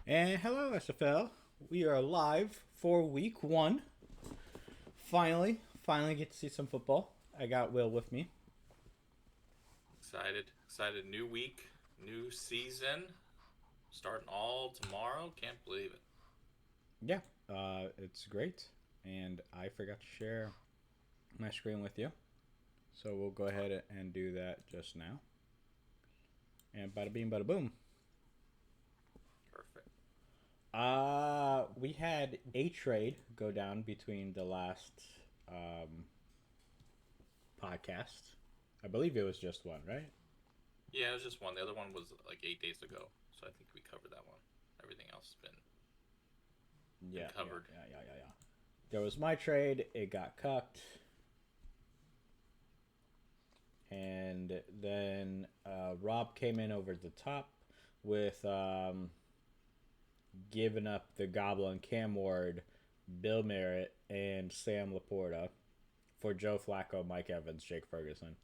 And hello, SFL. We are live for week one. Finally get to see some football. I got Will with me. Excited. New week, new season, starting all tomorrow. Can't believe it. Yeah, it's great. And I forgot to share my screen with you. So we'll go ahead and do that just now. And bada bing, bada boom. Perfect. We had a trade go down between the last um, podcast. I believe it was just one, right? Yeah, it was just one. The other one was like 8 days ago, so I think we covered that one. Everything else has been Yeah, yeah, covered. yeah, yeah, yeah, yeah. There was my trade. It got cucked. And then Rob came in over the top with giving up the Goblin Cam Ward, Bill Merritt, and Sam Laporta for Joe Flacco, Mike Evans, Jake Ferguson.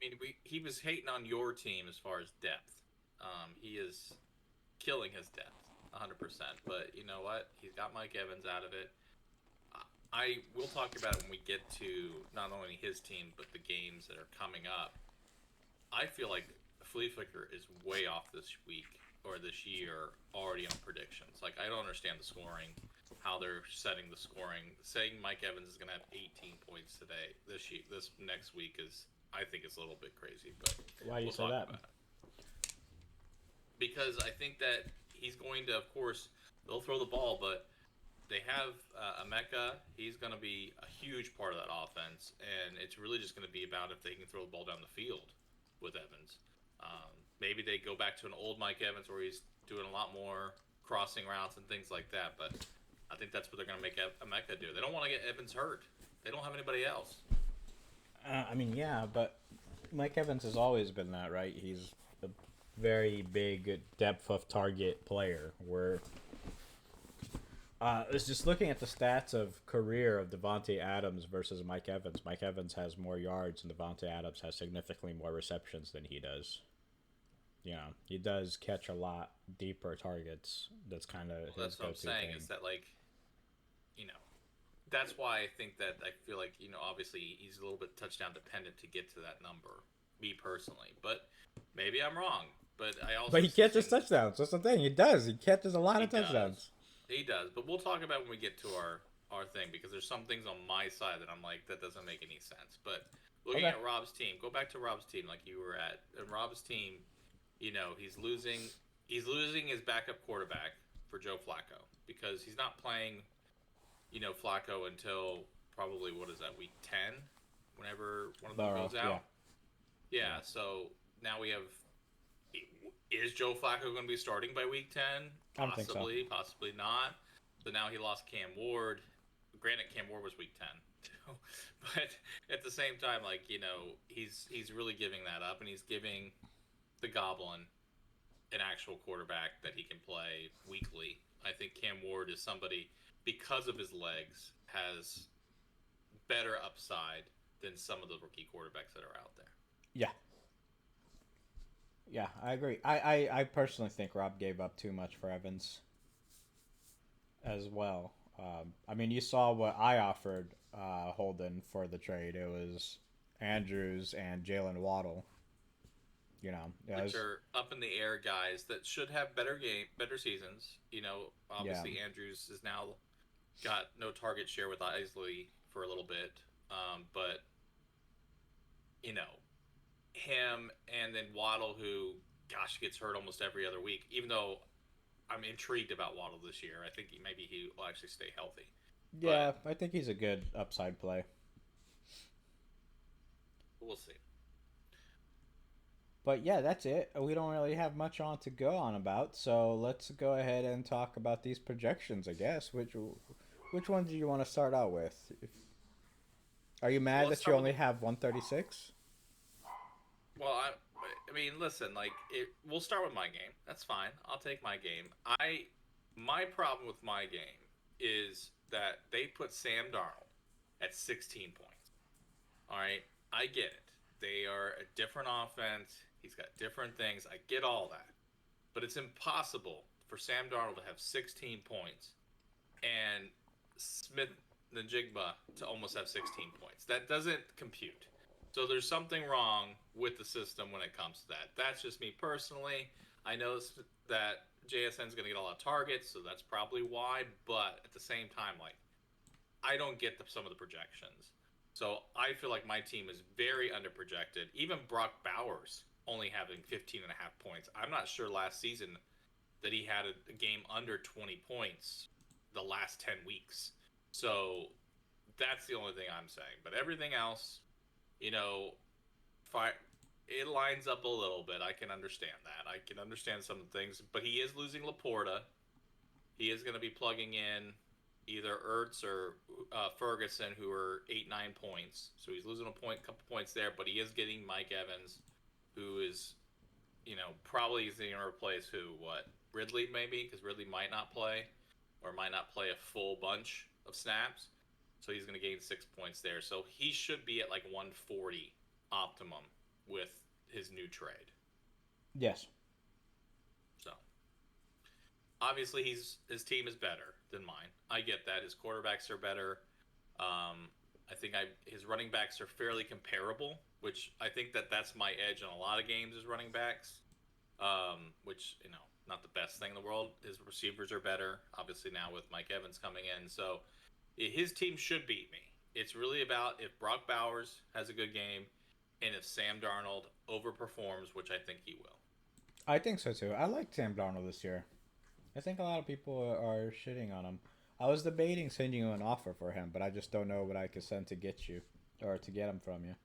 I mean, he was hating on your team as far as depth. He is killing his depth, 100%. But you know what? He's got Mike Evans out of it. I will talk about it when we get to not only his team but the games that are coming up. I feel like Flea Flicker is way off this week or this year already on predictions. Like I don't understand the scoring, how they're setting the scoring. Saying Mike Evans is going to have 18 points today this next week is I think it's a little bit crazy, but Why do you we'll say talk that? about it because I think that he's going to, of course, they'll throw the ball, but they have Emeka. He's going to be a huge part of that offense, and it's really just going to be about if they can throw the ball down the field with Evans. Maybe they go back to an old Mike Evans where he's doing a lot more crossing routes and things like that. But I think that's what they're going to make Emeka do. They don't want to get Evans hurt. They don't have anybody else. I mean, yeah, but Mike Evans has always been that, right? He's a very big depth of target player. Where it's just looking at the stats of career of Devonte Adams versus Mike Evans. Mike Evans has more yards, and Devonte Adams has significantly more receptions than he does. He does catch a lot deeper targets. That's kind of Well, his that's what I'm go-to saying is thing. that you know that's why I think that I feel like obviously he's a little bit touchdown dependent to get to that number. Me personally, but maybe I'm wrong. But I But also he see catches things. touchdowns. That's the thing. He does. He catches a lot He of does. touchdowns. He does. But we'll talk about when we get to our thing because there's some things on my side that I'm like that doesn't make any sense. But looking Okay. at Rob's team, go back to Rob's team like you were at. And Rob's team, he's losing his backup quarterback for Joe Flacco because he's not playing, Flacco until probably what is that, week 10 whenever one of them Burrow. goes Yeah. out. Yeah. Yeah, so now we have. Is Joe Flacco going to be starting by week 10? I don't think so. Possibly, possibly not. So now he lost Cam Ward. Granted, Cam Ward was week 10, too. But at the same time, he's really giving that up, and he's giving the Goblin an actual quarterback that he can play weekly. I think Cam Ward is somebody, because of his legs, has better upside than some of the rookie quarterbacks that are out there. Yeah. Yeah, I agree. I personally think Rob gave up too much for Evans as well. I mean, you saw what I offered Holden for the trade. It was Andrews and Jalen Waddle. It Which was, are up in the air guys that should have better seasons. yeah, Obviously Andrews has now got no target share with Isley for a little bit, but you know him and then Waddle, who gosh gets hurt almost every other week. Even though I'm intrigued about Waddle this year, I think maybe he will actually stay healthy, but yeah. I think he's a good upside play. we'll see. But yeah, that's it. We don't really have much on to go on about, so let's go ahead and talk about these projections. I guess which one do you want to start out with? Are you Well, mad let's that you start with only the. have 136? Well, I mean, listen, we'll start with my game. That's fine. I'll take my game. My problem with my game is that they put Sam Darnold at 16 points. All right, I get it. They are a different offense. He's got different things. I get all that. but it's impossible for Sam Darnold to have 16 points and Smith Najigba to almost have 16 points. That doesn't compute. So there's something wrong with the system when it comes to that. That's just me personally. I know that JSN's going to get a lot of targets, so that's probably why. But at the same time, like, I don't get some of the projections. So I feel like my team is very underprojected. Even Brock Bowers only having 15 and a half points. I'm not sure last season that he had a game under 20 points the last 10 weeks. So that's the only thing I'm saying. But everything else, you know, it lines up a little bit. I can understand that. I can understand some things. But he is losing Laporta. He is going to be plugging in either Ertz or Ferguson, who are 8-9 points. So he's losing couple points there. But he is getting Mike Evans, who is, probably is going to replace Ridley maybe, because Ridley might not play or might not play a full bunch of snaps. So he's going to gain 6 points there. So he should be at like 140 optimum with his new trade. Yes. So obviously his team is better than mine. I get that. His quarterbacks are better. I think his running backs are fairly comparable, which I think that's my edge in a lot of games is running backs. Which, not the best thing in the world. His receivers are better, obviously now with Mike Evans coming in. So his team should beat me. It's really about if Brock Bowers has a good game and if Sam Darnold overperforms, which I think he will. I think so too. I like Sam Darnold this year. I think a lot of people are shitting on him. I was debating sending you an offer for him, but I just don't know what I could send to get you or to get him from you.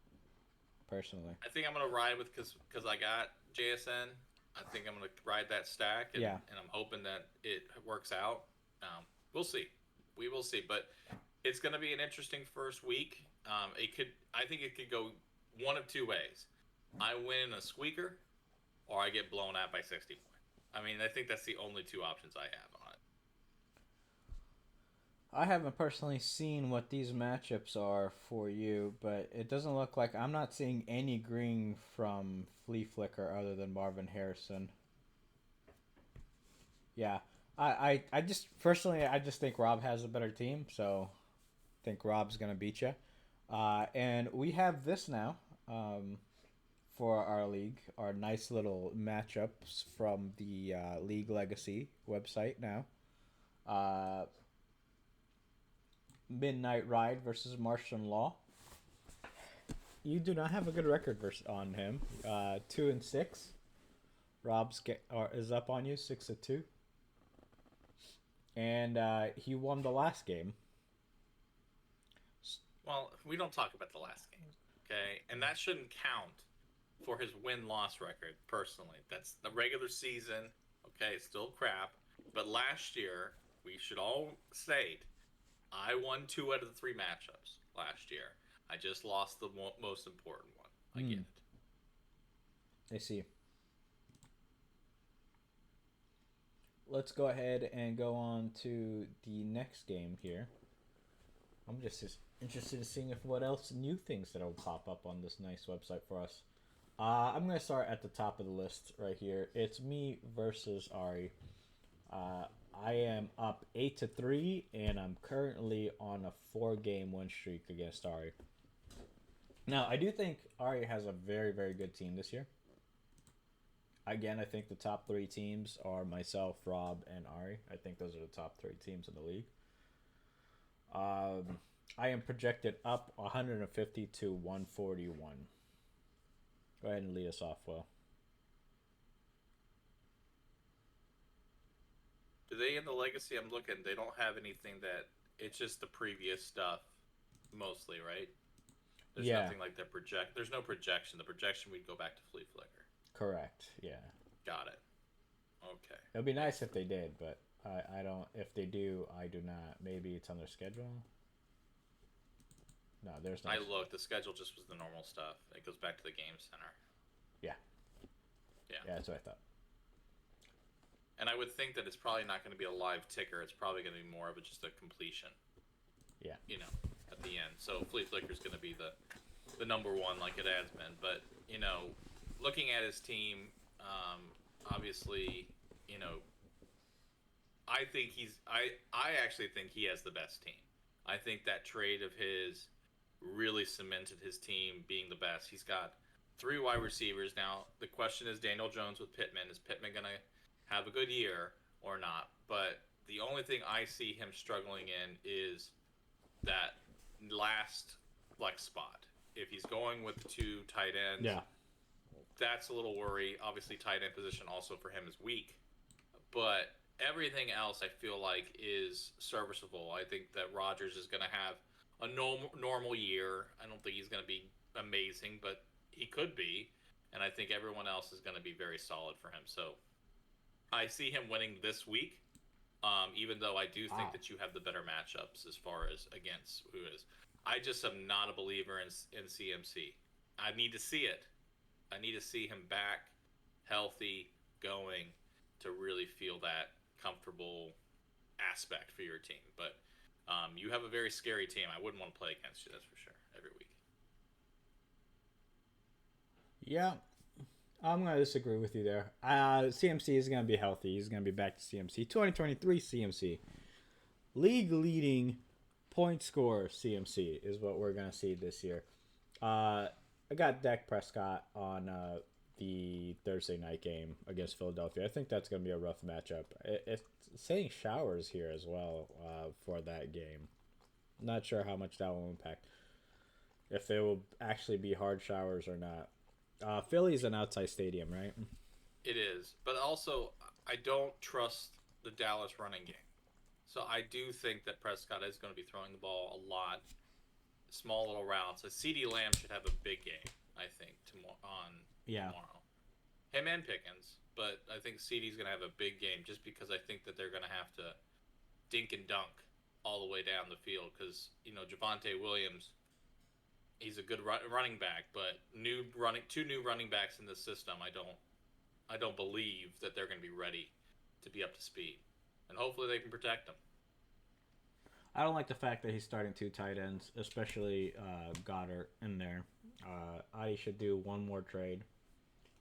Personally, I think I'm gonna ride with because I got JSN. I think I'm gonna ride that stack, and I'm hoping that it works out. We'll see. We will see, but it's gonna be an interesting first week. I think it could go one of two ways. I win a squeaker, or I get blown out by 60 points. I mean, I think that's the only two options I have on it. I haven't personally seen what these matchups are for you, but it doesn't look like I'm not seeing any green from Flea Flicker other than Marvin Harrison. Yeah, I just personally I just think Rob has a better team, so I think Rob's gonna beat you. And we have this now for our league, our nice little matchups from the League Legacy website now. Midnight Ride versus Martian Law. You do not have a good record on him. 2-6. Rob's is up on you 6-2, and he won the last game. Well, we don't talk about the last game, okay? And that shouldn't count for his win-loss record. Personally, that's the regular season. Okay, it's still crap. But last year, we should all state, I won 2 out of the 3 matchups last year. I just lost the most important one. I get it. I see. Let's go ahead and go on to the next game here. I'm just interested in seeing if what else new things that will pop up on this nice website for us. I'm going to start at the top of the list right here. It's me versus Ari. I am up 8-3, and I'm currently on a 4-game win streak against Ari. Now, I do think Ari has a very, very good team this year. Again, I think the top 3 teams are myself, Rob, and Ari. I think those are the top 3 teams in the league. I am projected up 150 to 141. Go ahead and lead us off, Will. Do they in the legacy? I'm looking. They don't have anything that. It's just the previous stuff, mostly, right? There's nothing like their project. There's no projection. The projection we'd go back to Flea Flicker. Correct. Yeah. Got it. Okay. It'd be nice if they did, but I don't. If they do, I do not. Maybe it's on their schedule. No, there's no. I looked. The schedule just was the normal stuff. It goes back to the game center. Yeah. Yeah. Yeah, that's what I thought. And I would think that it's probably not going to be a live ticker. It's probably going to be more of just a completion. Yeah. At the end. So Flea Flicker is going to be the number one like it has been. But, looking at his team, obviously you know, I actually think he has the best team. I think that trade of his really cemented his team being the best. He's got three wide receivers now. The question is Daniel Jones with Pittman. Is Pittman gonna have a good year or not? But the only thing I see him struggling in is that last flex spot. If he's going with the two tight ends, Yeah. that's a little worry. Obviously, tight end position also for him is weak, but everything else I feel like is serviceable. I think that Rodgers is going to have a normal year. I don't think he's going to be amazing, but he could be, and I think everyone else is going to be very solid for him. So I see him winning this week. Even though I do think Wow. that you have the better matchups as far as against who is. I just am not a believer in CMC. I need to see it. I need to see him back, healthy, going, to really feel that comfortable aspect for your team. But you have a very scary team. I wouldn't want to play against you, that's for sure, every week. Yeah. I'm going to disagree with you there. CMC is going to be healthy. He's going to be back to CMC. 2023 CMC. League leading point scorer CMC is what we're going to see this year. I got Dak Prescott on the Thursday night game against Philadelphia. I think that's going to be a rough matchup. It's saying showers here as well for that game. Not sure how much that will impact. If it will actually be hard showers or not. Philly's an outside stadium, right? It is. But also, I don't trust the Dallas running game. So I do think that Prescott is going to be throwing the ball a lot, small little routes. A CD Lamb should have a big game, I think, Yeah. tomorrow. Him and Pickens, but I think CD's going to have a big game just because I think that they're going to have to dink and dunk all the way down the field because Javonte Williams, he's a good running back, but two new running backs in this system, I don't believe that they're going to be ready to be up to speed, and hopefully they can protect them. I don't like the fact that he's starting two tight ends, especially Goddard in there. I should do one more trade.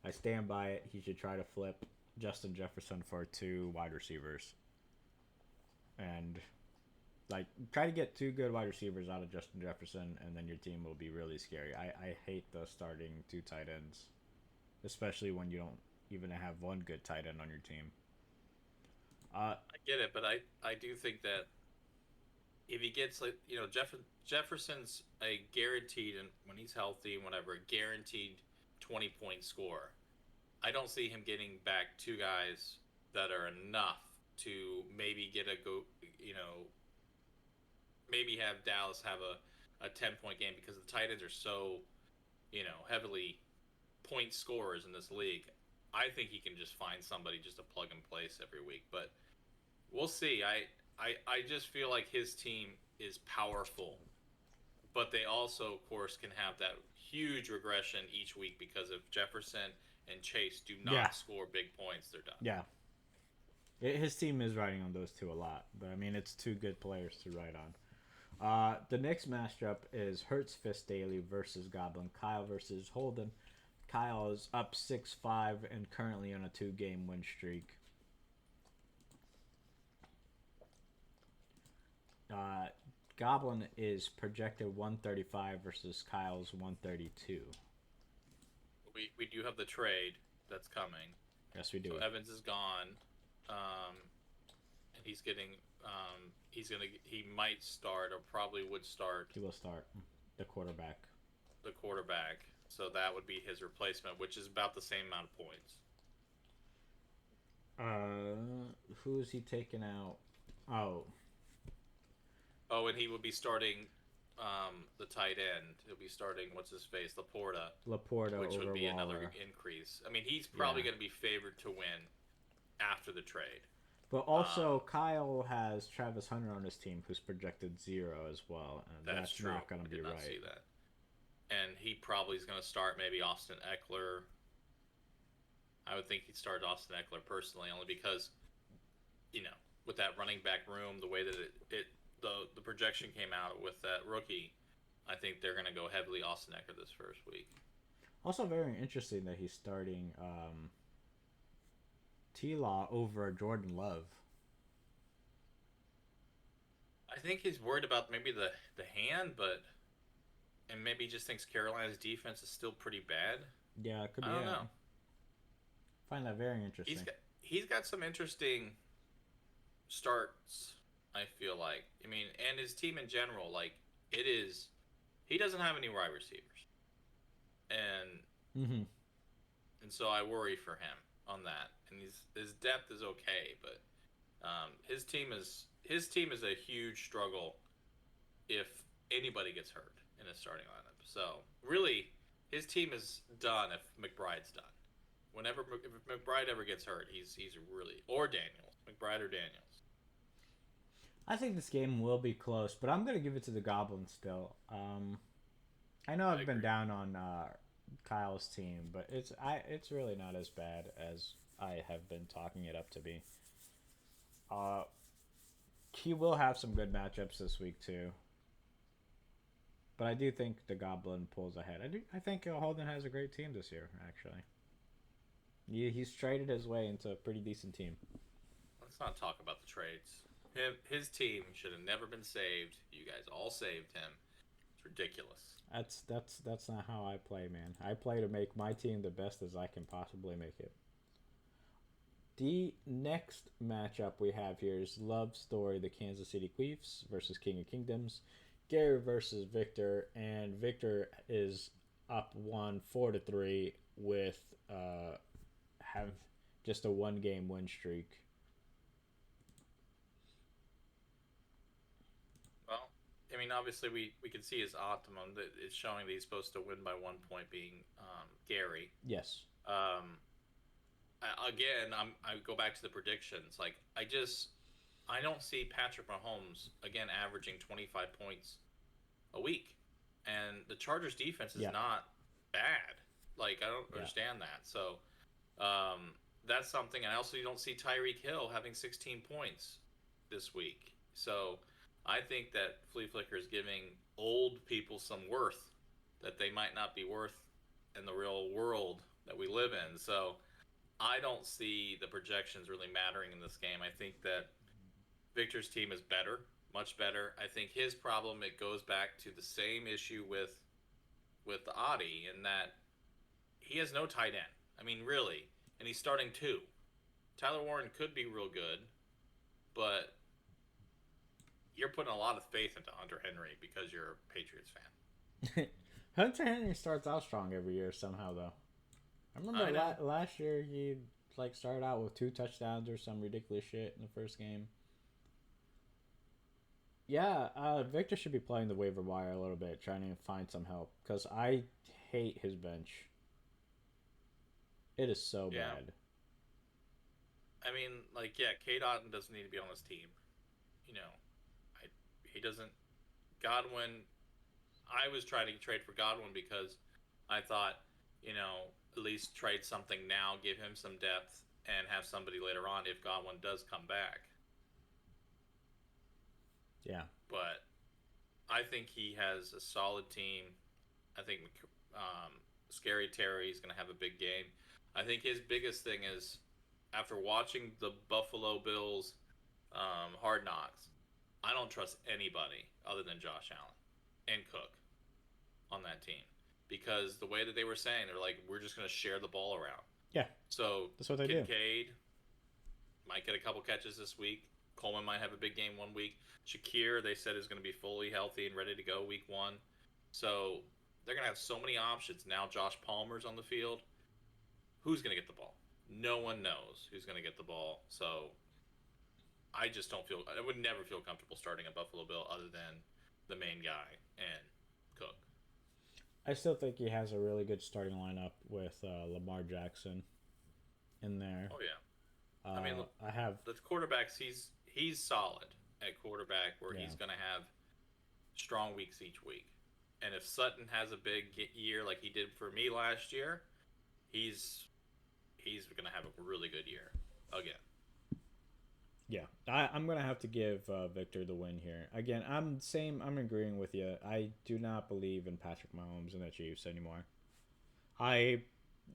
I stand by it. He should try to flip Justin Jefferson for two wide receivers. And like try to get two good wide receivers out of Justin Jefferson, and then your team will be really scary. I hate the starting two tight ends, especially when you don't even have one good tight end on your team. I get it, but I do think that if he gets like Jefferson's a guaranteed, and when he's healthy and whatever, a guaranteed 20-point score. I don't see him getting back two guys that are enough to maybe get a go. Maybe have Dallas have a 10-point game because the tight ends are so heavily point scorers in this league. I think he can just find somebody just to plug and place every week, but we'll see. I just feel like his team is powerful, but they also, of course, can have that huge regression each week because if Jefferson and Chase do Yeah, not score big points, they're done. yeah. His team is riding on those two a lot, but I mean it's two good players to ride on. The next matchup is Hertz Fist Daily versus Goblin Kyle versus Holden. Kyle is up 6-5 and currently on a 2-game win streak. Uh, Goblin is projected 135 versus Kyle's 132. We do have the trade that's coming. Yes, we do. So Evans is gone, and he might start or probably would start He will start the quarterback. the quarterback. So that would be his replacement, which is about the same amount of points. Who is he taking out? Oh, Oh, and he would be starting the tight end. He'll be starting what's his face, Laporta, Laporta which over would be Waller. another increase. I mean, he's probably Yeah. going to be favored to win after the trade. But also, Kyle has Travis Hunter on his team, who's projected 0 as well, and That's that's true. not going I to be did not right. see that. And he probably is going to start maybe Austin Eckler. I would think he'd start Austin Eckler personally, only because, with that running back room, the way that the projection came out with that rookie, I think they're going to go heavily Austin Eckler this first week. Also, very interesting that he's starting T Law over Jordan Love. I think he's worried about maybe the hand, but and maybe he just thinks Carolina's defense is still pretty bad. Yeah, it could I be don't it. know. Find that very He's interesting. got he's got some interesting starts. I feel like. I mean, and his team in general, like it is. He doesn't have any wide receivers, and Mm-hmm. so I worry for him on that. And his depth is okay, but his team is a huge struggle if anybody gets hurt in his starting lineup. So really, his team is done if McBride's done. Whenever if McBride ever gets hurt, he's really or Daniels, McBride or Daniels. I think this game will be close, but I'm gonna give it to the Goblins still. I know I I've been agree. down on Kyle's team, but it's really not as bad as I have been talking it up to be. Uh, he will have some good matchups this week too, but I do think the Goblin pulls ahead. I think Holden has a great team this year. Actually, he's traded his way into a pretty decent team. Let's not talk about the trades. His team should have never been saved. You guys all saved him. It's ridiculous. That's not how I play, man. I play to make my team the best as I can possibly make it. The next matchup we have here is Love Story, the Kansas City Chiefs versus King of Kingdoms. Gary versus Victor, and Victor is up one 4-3 with have just a 1 game win streak. Well, I mean, obviously we can see his optimum that it's showing that he's supposed to win by 1 point, being Gary. Yes. Um, again, I go back to the predictions. Like I don't see Patrick Mahomes again averaging 25 points a week, and the Chargers defense is Yeah. not bad. Like I don't Yeah. understand that. So that's something. And I also don't see Tyreek Hill having 16 points this week. So I think that Flea Flicker is giving old people some worth that they might not be worth in the real world that we live in. So I don't see the projections really mattering in this game. I think that Victor's team is better, much better. I think his problem it goes back to the same issue with the Audi in that he has no tight end. I mean, really, and he's starting two. Tyler Warren could be real good, but you're putting a lot of faith into Hunter Henry because you're a Patriots fan. Hunter Henry starts out strong every year somehow, though. I remember I know. last year he like started out with 2 touchdowns or some ridiculous shit in the first game. Yeah, Victor should be playing the waiver wire a little bit, trying to find some help because I hate his bench. It is so Yeah. bad. I mean, like, yeah, Kate Otten doesn't need to be on this team. You know, I he doesn't. Godwin. I was trying to trade for Godwin because I thought, at least trade something now, give him some depth, and have somebody later on if Godwin does come back. Yeah. But I think he has a solid team. I think Scary Terry is going to have a big game. I think his biggest thing is after watching the Buffalo Bills Hard Knocks, I don't trust anybody other than Josh Allen and Cook on that team because the way that they were saying, they're like, we're just going to share the ball around. Yeah, So that's what they do. Kincaid might get a couple catches this week. Coleman might have a big game one week. Shakir, they said, is going to be fully healthy and ready to go week one. So they're going to have so many options. Now Josh Palmer's on the field. Who's going to get the ball? No one knows who's going to get the ball. So I just don't feel. I would never feel comfortable starting a Buffalo Bill other than the main guy and Cook. I still think he has a really good starting lineup with Lamar Jackson in there. Oh yeah. I mean, I have the quarterbacks. He's solid at quarterback, where yeah he's going to have strong weeks each week. And if Sutton has a big year like he did for me last year, he's going to have a really good year again. yeah. I'm gonna have to give Victor the win here again. I'm agreeing with you. I do not believe in Patrick Mahomes and the Chiefs anymore. I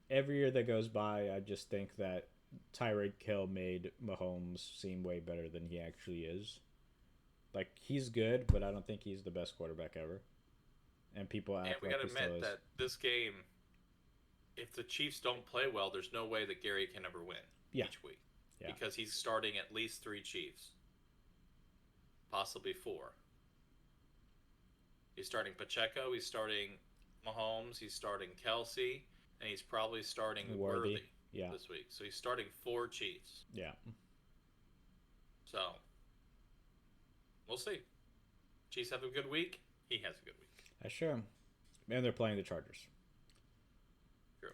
every year that goes by, I just think that Tyreek Hill made Mahomes seem way better than he actually is. Like he's good, but I don't think he's the best quarterback ever. And people And act we like got to he still admit is. that this game, if the Chiefs don't play well, there's no way that Gary can ever win Yeah, each week yeah. because he's starting at least three Chiefs, possibly four. He's starting Pacheco, he's starting Mahomes, he's starting Kelsey, and he's probably starting Worthy. Worthy Yeah, this week. So he's starting four Chiefs. yeah. So we'll see. Chiefs have a good week. He has a good week. That's true. And they're playing the Chargers. True.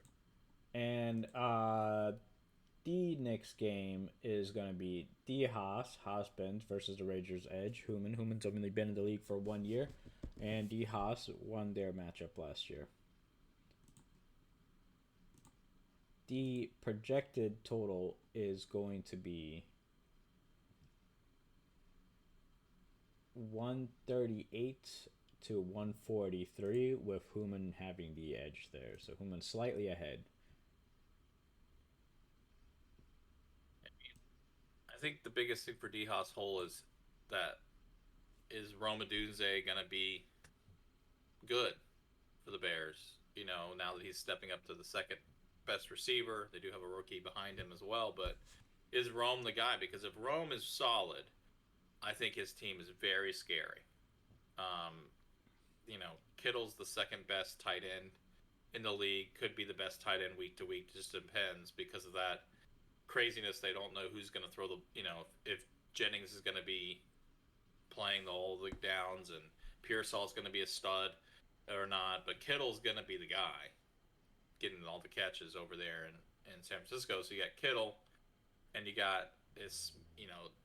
And the next game is going to be the Haasbens versus the Rangers Edge. Human's only been in the league for 1 year. And the Haas won their matchup last year. The projected total is going to be 138 to 143 with Human having the edge there. So Human slightly ahead. I think the biggest thing for D Haas Hole that is Roma Dunze going to be good for the Bears? You know, now that he's stepping up to the second best receiver, they do have a rookie behind him as well. But is Rome the guy? Because if Rome is solid, I think his team is very scary. Um, Kittle's the second best tight end in the league. Could be the best tight end week to week. Just depends because of that craziness. They don't know who's going to throw the. If Jennings is going to be playing the whole league downs and Pearsall's going to be a stud or not, but Kittle's going to be the guy getting all the catches over there in San Francisco. So you got Kittle, and you got this,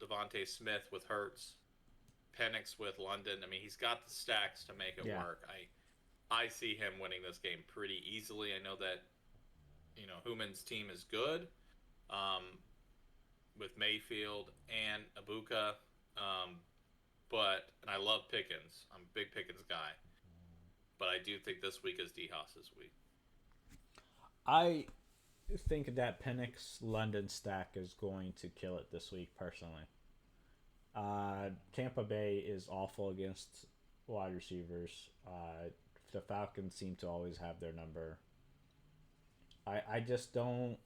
Devontae Smith with Hurts, Penix with London. I mean, he's got the stacks to make it Yeah. work. I see him winning this game pretty easily. I know that Human's team is good, um, with Mayfield and Abuka, and I love Pickens. I'm a big Pickens guy, but I do think this week is D Haas's week. I think that Penix London stack is going to kill it this week, personally. Tampa Bay is awful against wide receivers. The Falcons seem to always have their number. I just don't.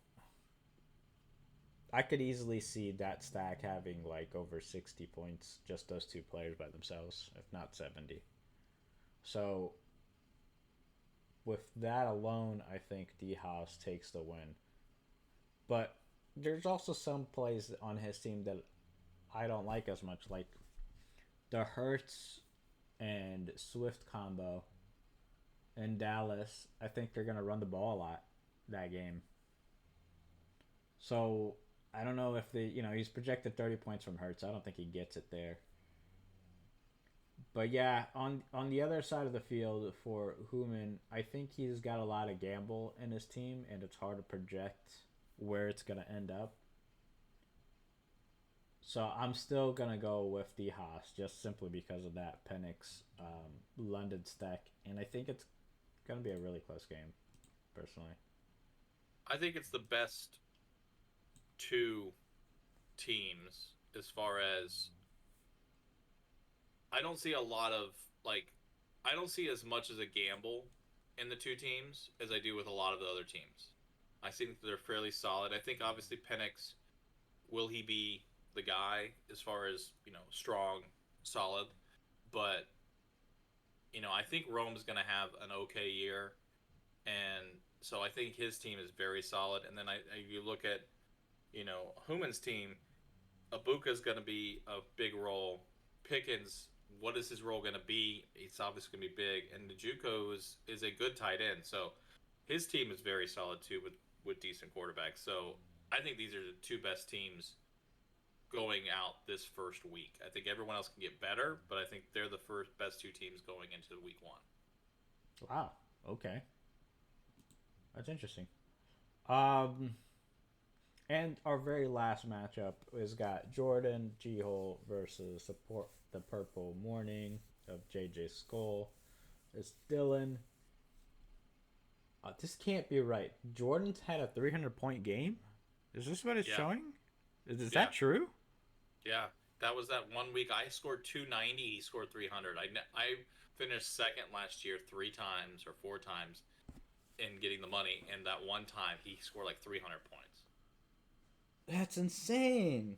I could easily see that stack having like over 60 points, just those two players by themselves, if not 70. So, with that alone, I think D House takes the win. But there's also some plays on his team that I don't like as much, like the Hurts and Swift combo in Dallas. I think they're gonna run the ball a lot that game. So I don't know if he's projected 30 points from Hurts. I don't think he gets it there. But yeah, on the other side of the field for Human, I think he's got a lot of gamble in his team, and it's hard to project where it's gonna end up. So I'm still gonna go with the Haas just simply because of that Penix London stack, and I think it's gonna be a really close game, personally. I think it's the best two teams as far as I don't see a lot of I don't see as much as a gamble in the two teams as I do with a lot of the other teams. I think they're fairly solid. I think obviously Penix, will he be the guy as far as strong, solid, but I think Rome's going to have an okay year, and so I think his team is very solid. And then you look at Human's team, Abuka's going to be a big role. Pickens, what is his role going to be? It's obviously going to be big. And Njoku is a good tight end. So his team is very solid too with decent quarterbacks. So I think these are the two best teams going out this first week. I think everyone else can get better, but I think they're the first best two teams going into week one. Wow. Okay. That's interesting. Um, and our very last matchup is got Jordan G Hole versus the Purple Morning of JJ Skull. It's Dylan. This can't be right. Jordan's had a 300-point game. Is this what it's Yeah, showing? Is yeah, that true? yeah. That was that one week I scored 290. He scored 300. I finished second last year 3 times or 4 times in getting the money, and that one time he scored like 300 points. That's insane.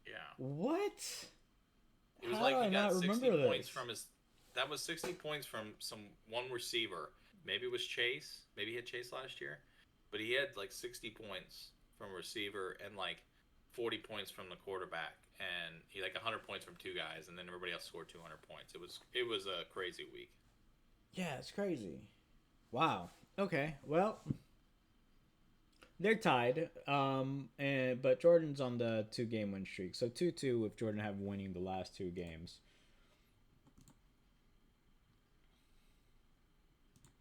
Yeah. What? It was How do like he I got not 60 remember points this? from his. That was 60 points from one receiver. Maybe it was Chase. Maybe he had Chase last year, but he had like 60 points from a receiver and like 40 points from the quarterback, and he like 100 points from 2 guys, and then everybody else scored 200 points. It was a crazy week. Yeah, it's crazy. Wow. Okay. Well, they're tied. And but Jordan's on the 2 game win streak. So 2-2 with Jordan have winning the last 2 games.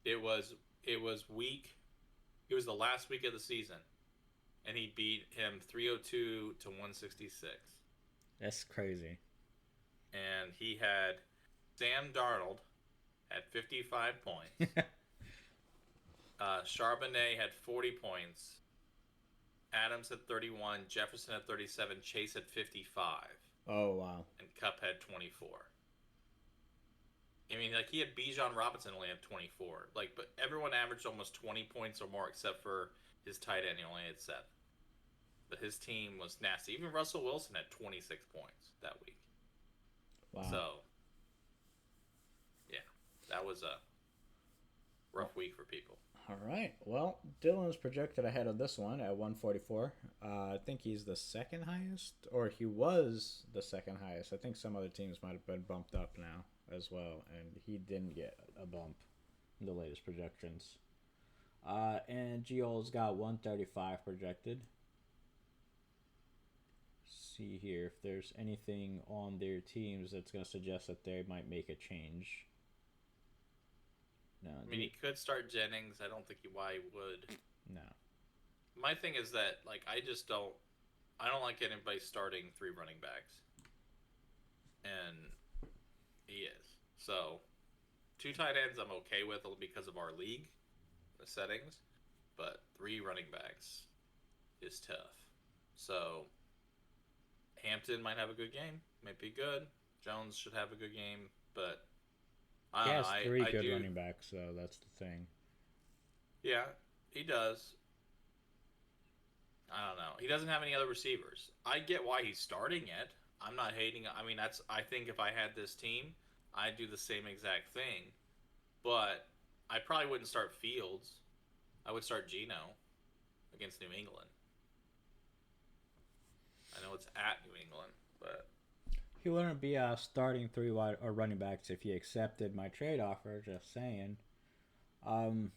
It was week. It was the last week of the season, and he beat him 302 to 166. That's crazy. And he had Sam Darnold at 55 points. Charbonnet had 40 points. Adams had 31. Jefferson had 37. Chase had 55. Oh wow. And Cup had 24. I mean, like he had Bijan Robinson only had 24. Like, but everyone averaged almost 20 points or more except for his tight end. He only had 7. But his team was nasty. Even Russell Wilson had 26 points that week. Wow. So, yeah, that was a rough week for people. All right. Well, Dylan's projected ahead of this one at 144. I think he's the second highest, or he was the second highest. I think some other teams might have been bumped up now as well, and he didn't get a bump in the latest projections. And Geol's got 135 projected. See here if there's anything on their teams that's going to suggest that they might make a change. No, I mean, he could start Jennings. I don't think why he would. no. My thing is that like I don't like anybody starting 3 running backs, and he is. So 2 tight ends I'm okay with because of our league, the settings, but 3 running backs is tough. So Hampton might have a good game, might be good. Jones should have a good game, but I He don't know. has three I good do. running backs, so that's the thing. Yeah, he does. I don't know. He doesn't have any other receivers. I get why he's starting it. I'm not hating. I mean, I think if I had this team, I'd do the same exact thing. But I probably wouldn't start Fields. I would start Geno against New England. I know it's at New England, but He wouldn't be starting 3 wide or running backs if he accepted my trade offer. Just saying. Um,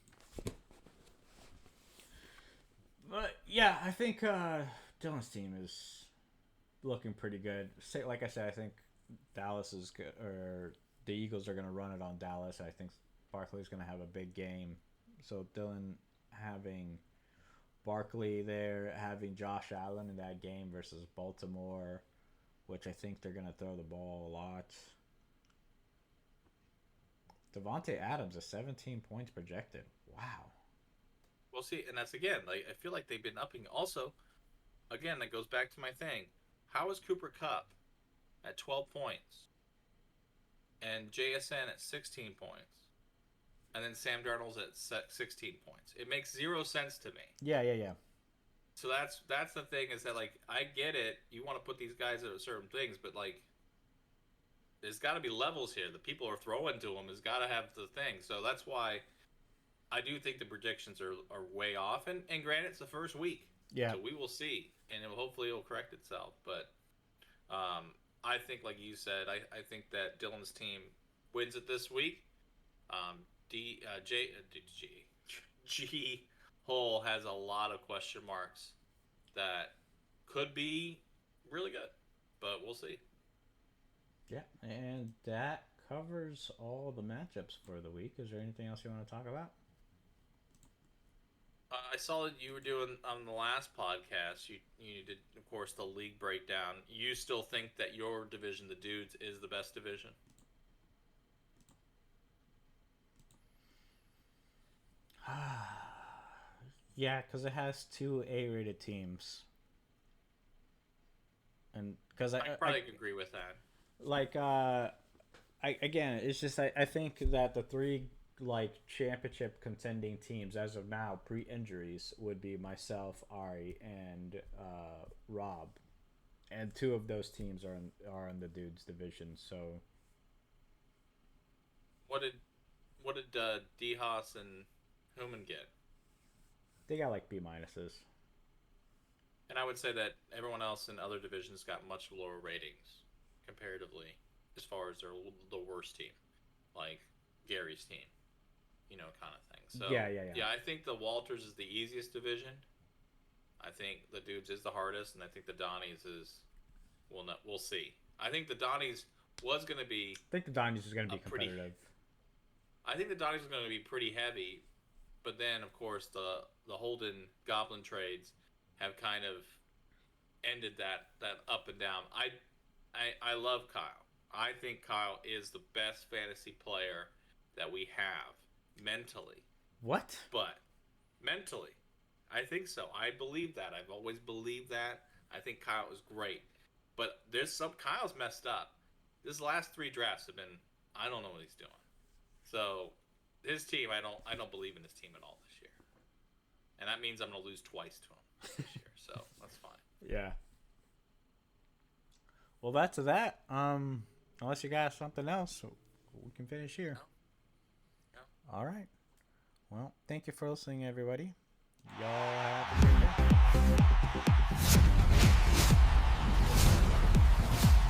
but yeah, I think Dylan's team is looking pretty good. Like I said, I think Dallas is good, or the Eagles are going to run it on Dallas. I think Barkley's going to have a big game. So Dylan having Barkley there, having Josh Allen in that game versus Baltimore, which I think they're going to throw the ball a lot. Devontae Adams is 17 points projected. Wow. we'll see. And that's again, like I feel like they've been upping. Also, again, that goes back to my thing. How is Cooper Cup at 12 points and JSN at 16 points, and then Sam Darnold's at 16 points? It makes 0 sense to me. Yeah. So that's the thing is that like I get it. You want to put these guys at certain things, but like there's got to be levels here. The people are throwing to them has got to have the thing. So that's why I do think the projections are way off. And granted, it's the first week, Yeah. so we will see, and hopefully it'll correct itself. But I think, like you said, I think that Dylan's team wins it this week. G Hole has a lot of question marks that could be really good, but we'll see. Yeah. And that covers all the matchups for the week. Is there anything else you want to talk about? I saw that you were doing on the last podcast. You did, of course, the league breakdown. You still think that your division, the dudes, is the best division? Yeah, because it has two A-rated teams, and because I probably agree with that. like again, it's just I think that the three like championship contending teams as of now pre-injuries would be myself, Ari, and Rob, and two of those teams are in the dudes division. So What did D Haas and Human get? they got like B minuses. And I would say that everyone else in other divisions got much lower ratings comparatively, as far as the worst team, like Gary's team, kind of thing. So Yeah, yeah, yeah. yeah, I think the Walters is the easiest division. I think the dudes is the hardest, and I think the Donnies is we'll see. I think the Donnies was going to be I think the Dynasty is going to a be pretty. competitive. I think the Donnies was going to be pretty heavy, but then of course the Holden Goblin trades have kind of ended that up and down. I love Kyle. I think Kyle is the best fantasy player that we have mentally. What? But mentally, I think so. I believe that. I've always believed that. I think Kyle is great. But there's some Kyle's messed up. This last three drafts have been I don't know what he's doing. So his team, I don't believe in his team at all this year. And that means I'm gonna lose twice to him this year. So that's fine. Yeah. Well, that's that. Unless you got something else, we can finish here. No, no. All right. Well, thank you for listening, everybody. Y'all have a great day.